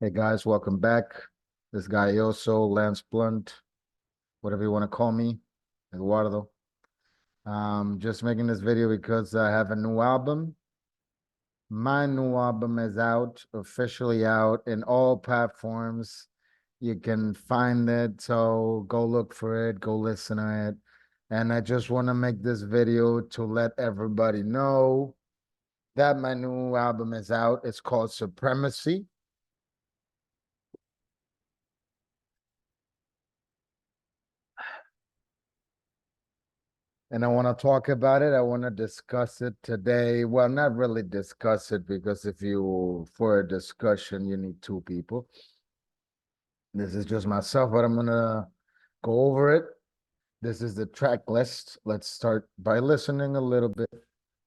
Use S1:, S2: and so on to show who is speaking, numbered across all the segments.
S1: Hey guys, welcome back. This guy Yoso, Lance Blunt, whatever you want to call me, Eduardo. Just making this video because I have a new album. My new album is out, officially out in all platforms. You can find it, so go look for it, go listen to it. And I just want to make this video to let everybody know that my new album is out. It's called Supremacy. And I want to talk about it. I want to discuss it today. Well, not really discuss it because for a discussion, you need two people. This is just myself, but I'm going to go over it. This is the track list. Let's start by listening a little bit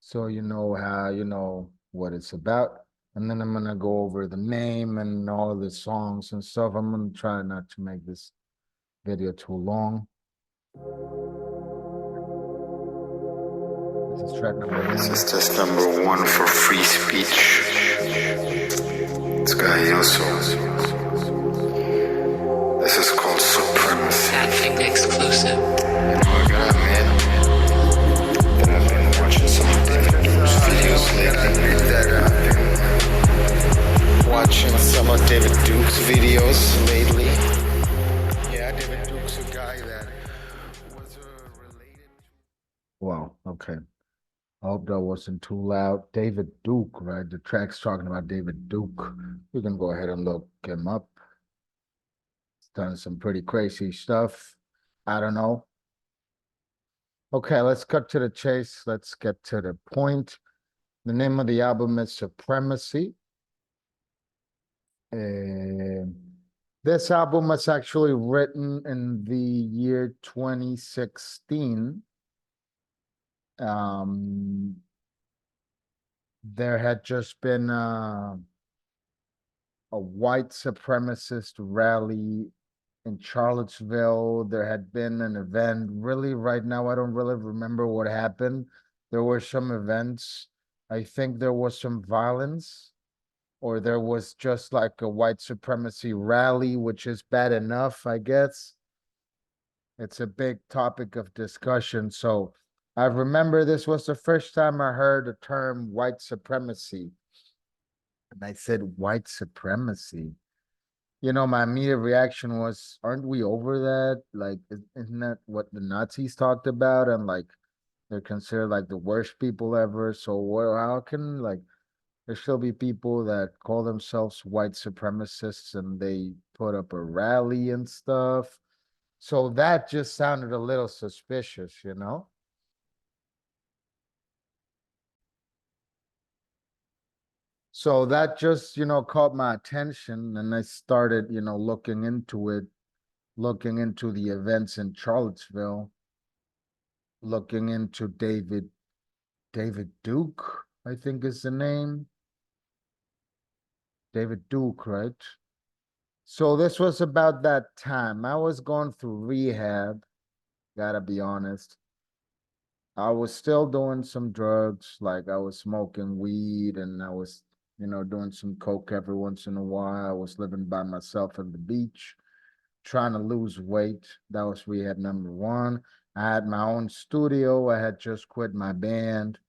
S1: so you know what it's about. And then I'm going to go over the name and all the songs and stuff. I'm going to try not to make this video too long. This is track number one.
S2: This is test number one for free speech. It's guy also. This is called Supremacy.
S3: Acting exclusive.
S2: I gotta admit that I've been watching some of David Duke's videos lately. Watching some of David Duke's videos lately. Yeah, David Duke's a guy that was related to.
S1: Wow, okay. I hope that wasn't too loud. David Duke, right? The track's talking about David Duke. You can go ahead and look him up. He's done some pretty crazy stuff. I don't know. Okay, let's cut to the chase. Let's get to the point. The name of the album is Supremacy. This album was actually written in the year 2016. There had just been a white supremacist rally in Charlottesville. There had been an event. Really, right now, I don't really remember what happened. There were some events. I think there was some violence, or there was just like a white supremacy rally, which is bad enough, I guess. It's a big topic of discussion. So I remember this was the first time I heard the term white supremacy. And I said, white supremacy. You know, my immediate reaction was, aren't we over that? Like, isn't that what the Nazis talked about? And like, they're considered like the worst people ever. So how can like there still be people that call themselves white supremacists and they put up a rally and stuff? So that just sounded a little suspicious, you know? So that just, caught my attention and I started, looking into it, looking into the events in Charlottesville, looking into David Duke, I think is the name. David Duke, right? So this was about that time. I was going through rehab, gotta be honest. I was still doing some drugs, like I was smoking weed and I was, doing some coke every once in a while. I was living by myself on the beach, trying to lose weight. That was rehab number one. I had my own studio. I had just quit my band.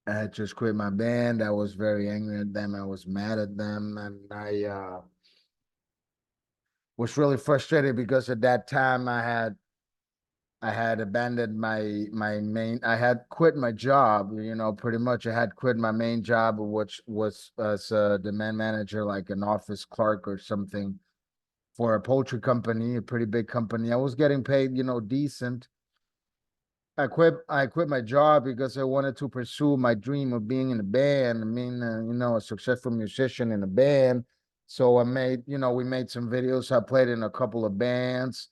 S1: I was very angry at them. I was mad at them. And I was really frustrated because at that time I had abandoned my main. I had quit my job. Pretty much I had quit my main job, which was as a demand manager, like an office clerk or something for a poultry company, a pretty big company. I was getting paid, decent. I quit my job because I wanted to pursue my dream of being in a band. I mean, a successful musician in a band. So we made some videos. I played in a couple of bands.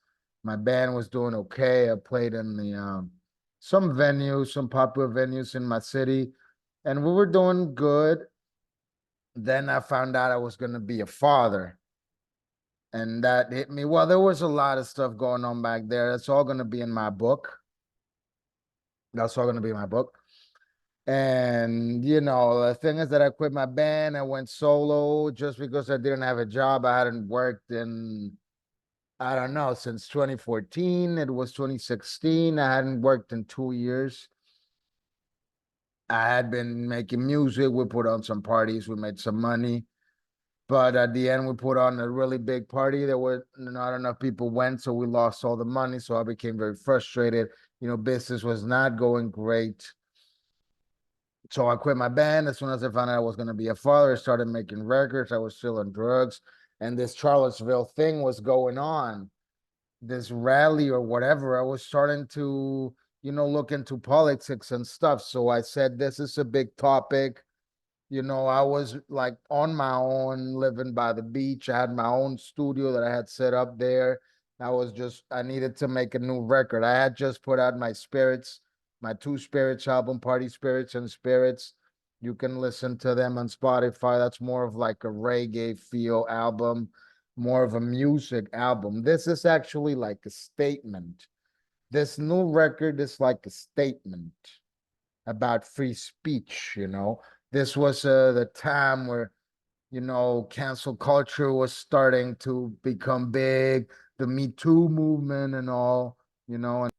S1: My band was doing okay. I played in the some venues, some popular venues in my city, and we were doing good. Then I found out I was going to be a father, and that hit me. Well, there was a lot of stuff going on back there. That's all going to be in my book. That's all going to be in my book. And the thing is that I quit my band. I went solo just because I didn't have a job. I hadn't worked in, I don't know, since 2014. It was 2016. I hadn't worked in 2 years. I had been making music. We put on some parties. We made some money. But at the end, we put on a really big party. There were not enough people went, so we lost all the money. So I became very frustrated. Business was not going great. So I quit my band. As soon as I found out I was going to be a father, I started making records. I was still on drugs. And this Charlottesville thing was going on, this rally or whatever. I was starting to, look into politics and stuff. So I said, this is a big topic. I was like on my own, living by the beach. I had my own studio that I had set up there. I needed to make a new record. I had just put out my two Spirits album, Party Spirits and Spirits. You can listen to them on Spotify. That's more of like a reggae feel album, more of a music album. This is actually like a statement. This new record is like a statement about free speech. This was the time where, cancel culture was starting to become big, the Me Too movement and all, and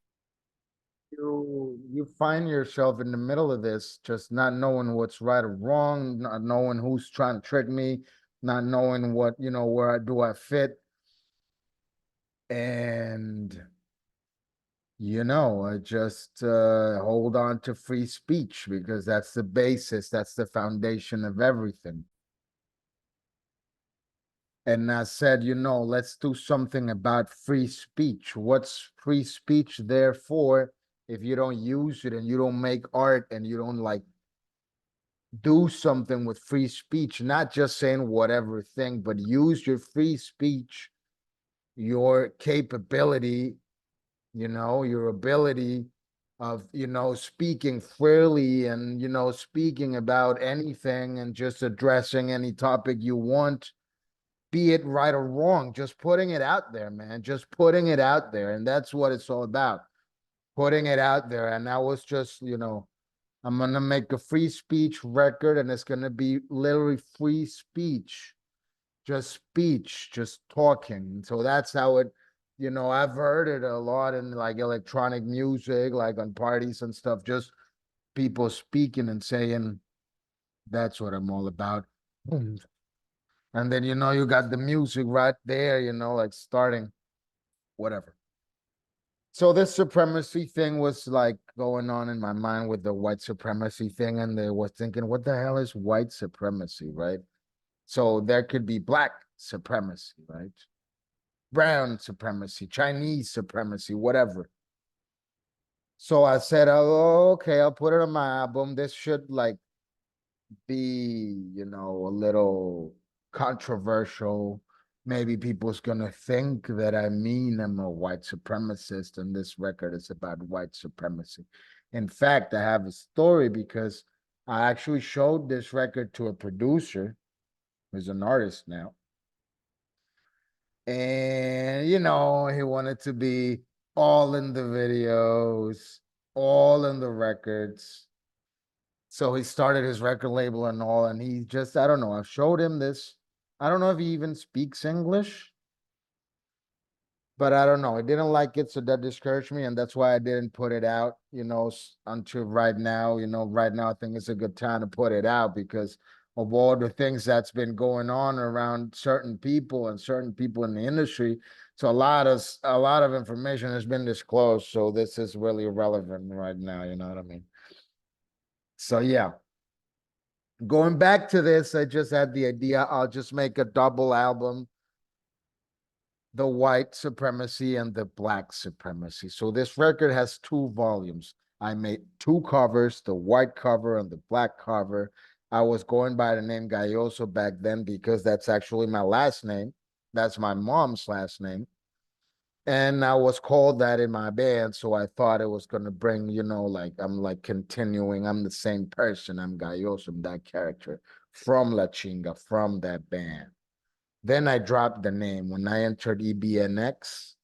S1: you find yourself in the middle of this, just not knowing what's right or wrong, not knowing who's trying to trick me, not knowing what, where do I fit. And I just hold on to free speech because that's the basis, that's the foundation of everything. And I said, let's do something about free speech. What's free speech there for if you don't use it and you don't make art and you don't like do something with free speech, not just saying whatever thing, but use your free speech, your capability, your ability of, speaking freely and, speaking about anything and just addressing any topic you want, be it right or wrong, just putting it out there, man, just putting it out there. And that's what it's all about, putting it out there. And that was just, I'm going to make a free speech record and it's going to be literally free speech, just talking. So that's how it, I've heard it a lot in like electronic music, like on parties and stuff, just people speaking and saying, that's what I'm all about. And then, you got the music right there, like starting, whatever. So this supremacy thing was like going on in my mind with the white supremacy thing. And they was thinking, what the hell is white supremacy, right? So there could be black supremacy, right? Brown supremacy, Chinese supremacy, whatever. So I said, oh, okay, I'll put it on my album. This should like be, a little controversial. Maybe people's gonna think that I'm a white supremacist, and this record is about white supremacy. In fact, I have a story because I actually showed this record to a producer who's an artist now. And he wanted to be all in the videos, all in the records. So he started his record label and all, and he just, I don't know, I showed him this. I don't know if he even speaks English, but I don't know. I didn't like it, so that discouraged me, and that's why I didn't put it out, until right now. Right now I think it's a good time to put it out because of all the things that's been going on around certain people and certain people in the industry. So a lot of information has been disclosed. So this is really relevant right now, you know what I mean? So yeah. Going back to this, I just had the idea I'll just make a double album, the white supremacy and the black supremacy. So this record has two volumes. I made two covers, the white cover and the black cover. I was going by the name Galloso back then because that's actually my last name. That's my mom's last name. And I was called that in my band. So I thought it was going to bring, like I'm like continuing. I'm the same person. I'm Galloso, I'm that character from La Chinga, from that band. Then I dropped the name when I entered EBNX.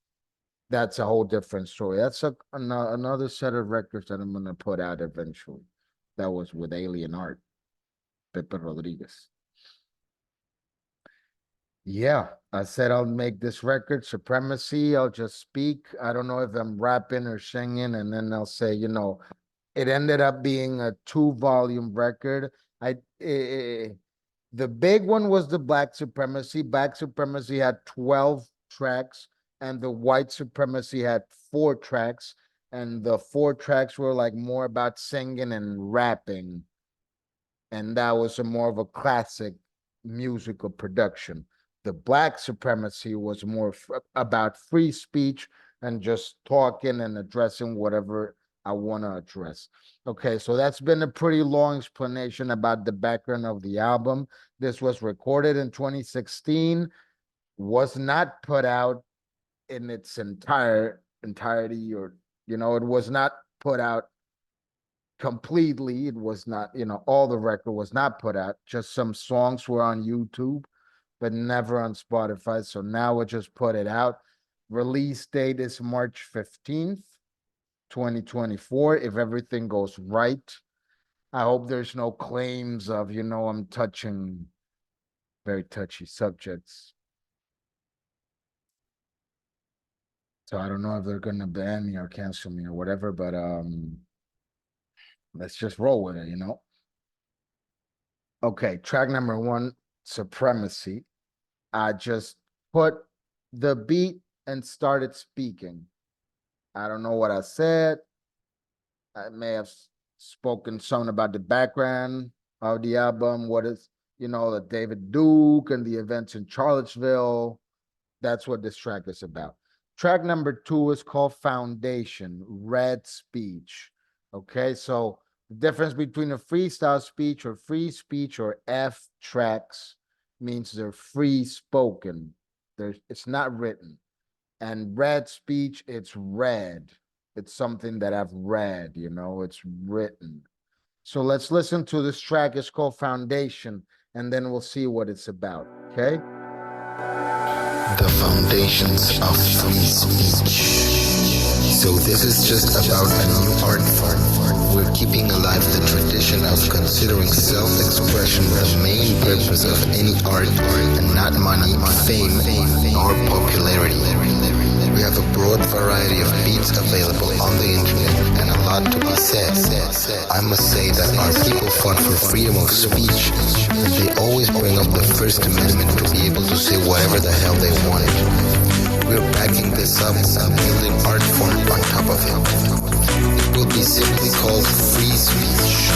S1: That's a whole different story. That's another set of records that I'm gonna put out eventually. That was with Alien Art, Pepe Rodriguez. Yeah, I said I'll make this record, Supremacy. I'll just speak. I don't know if I'm rapping or singing, and then I'll say, it ended up being a 2 volume record. I The big one was the Black Supremacy. Black Supremacy had 12 tracks, and the White Supremacy had 4 tracks. And the 4 tracks were like more about singing and rapping. And that was a more of a classic musical production. The Black Supremacy was more about free speech and just talking and addressing whatever I want to address. Okay, so that's been a pretty long explanation about the background of the album. This was recorded in 2016, was not put out in its entirety, or it was not put out completely. It was not, all the record was not put out. Just some songs were on YouTube, but never on Spotify. So now we just put it out. Release date is March 15th, 2024. If everything goes right, I hope there's no claims of, I'm touching very touchy subjects. So I don't know if they're gonna ban me or cancel me or whatever, but let's just roll with it. Okay, track number 1, Supremacy. I just put the beat and started speaking. I don't know what I said. I may have spoken something about the background of the album. What is, the David Duke and the events in Charlottesville. That's what this track is about. Track number 2 is called Foundation, Red Speech. Okay, so the difference between a freestyle speech or free speech or F tracks means they're free spoken. It's not written. And red speech, it's read. It's something that I've read, it's written. So let's listen to this track. It's called Foundation, and then we'll see what it's about. Okay.
S2: The foundations of free speech. So this is just about a new art form. We're keeping alive the tradition of considering self-expression the main purpose of any art and not money, fame, or popularity. We have a broad variety of beats available on the internet and a lot to be said. I must say that our people fought for freedom of speech, and they always bring up the First Amendment to be able to say whatever the hell they wanted. We're backing this up and building art form on top of it. It will be simply called free speech.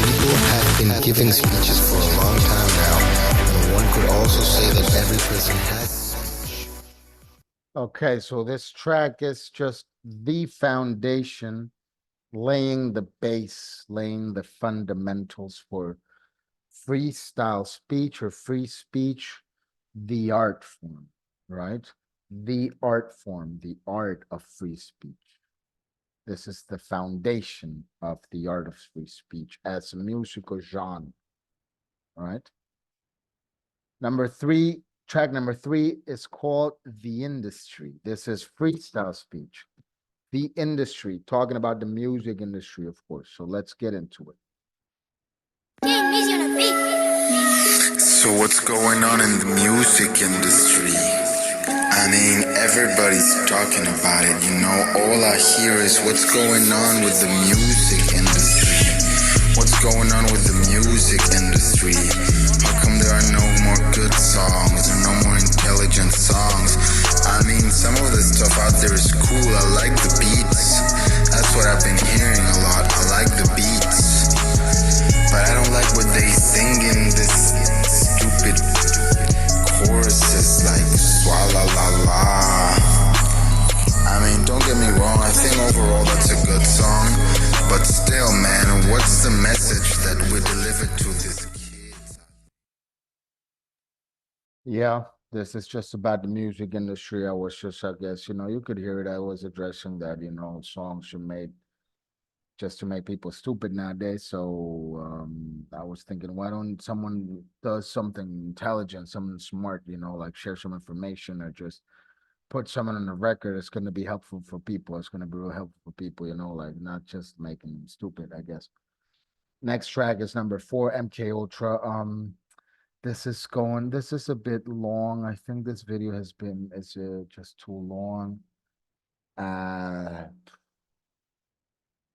S2: People have been giving speeches for a long time now, and one could also say that every person has.
S1: Okay, so this track is just the foundation, laying the base, laying the fundamentals for freestyle speech or free speech, the art form, right? The art form, the art of free speech. This is the foundation of the art of free speech as a musical genre, right? Track number 3 is called The Industry. This is freestyle speech. The industry, talking about the music industry, of course. So let's get into it.
S2: So what's going on in the music industry? I mean, everybody's talking about it, all I hear is what's going on with the music industry. What's going on with the music industry? How come there are no more good songs or no more intelligent songs? I mean, some of the stuff out there is cool. I like the beats. That's what I've been hearing a lot. I like the beats. But I don't like what they sing in this stupid choruses like swalla la la. I mean, don't get me wrong, I think overall that's a good song. But still, man, what's the message that we deliver to this kid?
S1: Yeah, this is just about the music industry. I guess, you could hear it. I was addressing that, songs are made just to make people stupid nowadays. So I was thinking, why don't someone does something intelligent, something smart, like share some information or just put someone on the record. It's going to be helpful for people. It's going to be real helpful for people, like not just making them stupid, I guess. Next track is number 4, MK Ultra. This is a bit long. I think this video is just too long. Uh,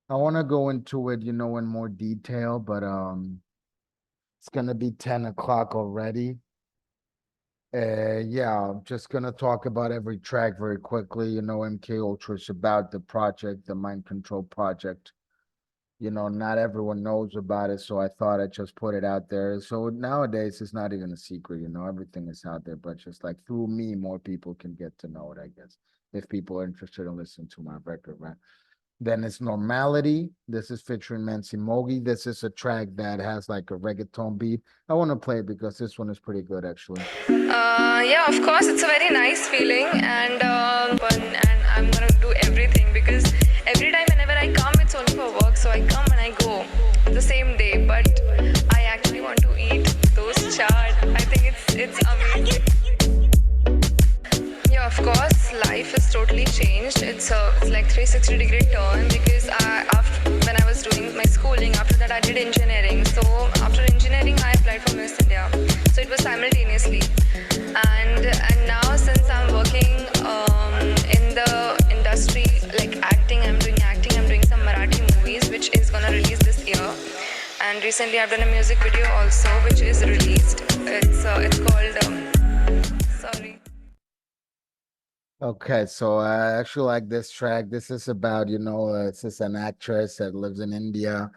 S1: I want to go into it, in more detail, but it's gonna be 10 o'clock already. Yeah, I'm just gonna talk about every track very quickly. MK Ultra is about the project, the Mind Control project. Not everyone knows about it, so I thought I'd just put it out there. So nowadays, it's not even a secret, everything is out there, but just like through me, more people can get to know it, I guess, if people are interested in listening to my record, right? Then it's Normality. This is featuring Nancy Mogi. This is a track that has like a reggaeton beat. I want to play it because this one is pretty good, actually.
S3: Yeah, of course, it's a very nice feeling, and and I'm gonna do everything because every time whenever I come, it's only for work. So I come and I go the same day. But I actually want to eat those chaat. I think it's amazing. Yeah, of course, life is totally changed. It's like 360-degree turn because when I was doing my schooling, after that I did engineering. So after engineering, I applied for Miss India. So it was simultaneously, and now since I'm working in the industry like acting, I'm doing some Marathi movies which is gonna release this year. And recently I've done a music video also which is released. It's called sorry.
S1: Okay, so I actually like this track. This is about, it's just an actress that lives in India,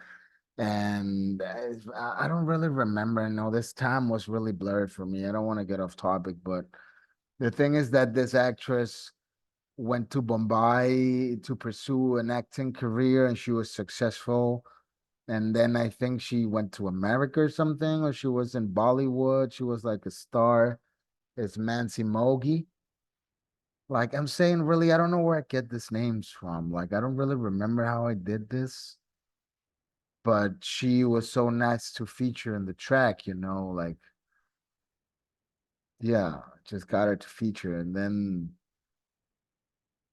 S1: and I don't really remember. No, this time was really blurred for me. I don't want to get off topic, but the thing is that this actress went to Bombay to pursue an acting career, and she was successful. And then I think she went to America or something, or she was in Bollywood. She was like a star. It's Mansi Mogi. Like I'm saying, really, I don't know where I get these names from. Like I don't really remember how I did this, but she was so nice to feature in the track, like yeah, just got her to feature. And then,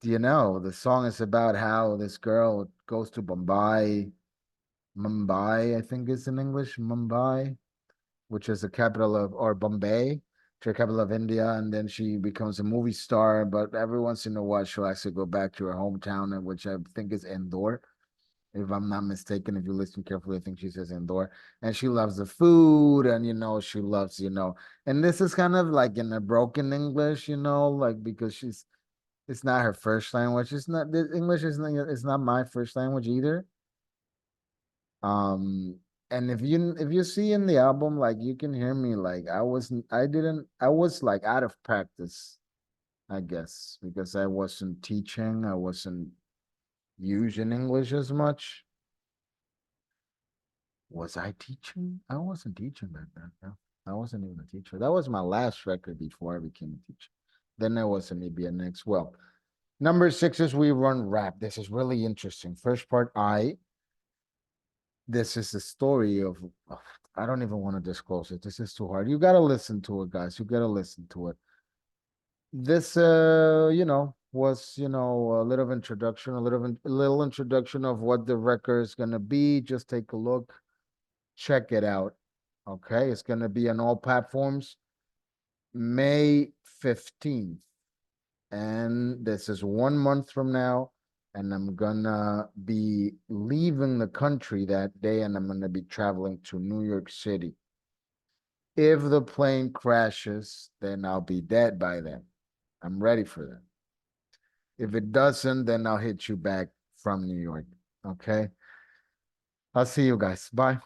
S1: the song is about how this girl goes to Mumbai, I think is in English, Mumbai, which is the capital of, or Bombay, the capital of India, and then she becomes a movie star. But every once in a while, she'll actually go back to her hometown, which I think is Indore, if I'm not mistaken. If you listen carefully, I think she says Indore, and she loves the food, and she loves, and this is kind of like in a broken English, like because it's not her first language. It's not the English is not it's not my first language either. Um, and if you see in the album, like you can hear me, like I was like out of practice, I guess, because I wasn't teaching, I wasn't using English as much. Was I teaching? I wasn't teaching back then. No. I wasn't even a teacher. That was my last record before I became a teacher. Then I was an EBNX. Well, number 6 is We Run Rap. This is really interesting. First part, this is the story of I don't even want to disclose it. This is too hard. You gotta listen to it, guys. You gotta listen to it. This was a little introduction, a little introduction of what the record is gonna be. Just take a look, check it out. Okay, it's gonna be on all platforms May 15th. And this is 1 month from now. And I'm gonna be leaving the country that day, and I'm gonna be traveling to New York City. If the plane crashes, then I'll be dead by then. I'm ready for that. If it doesn't, then I'll hit you back from New York. Okay. I'll see you guys. Bye.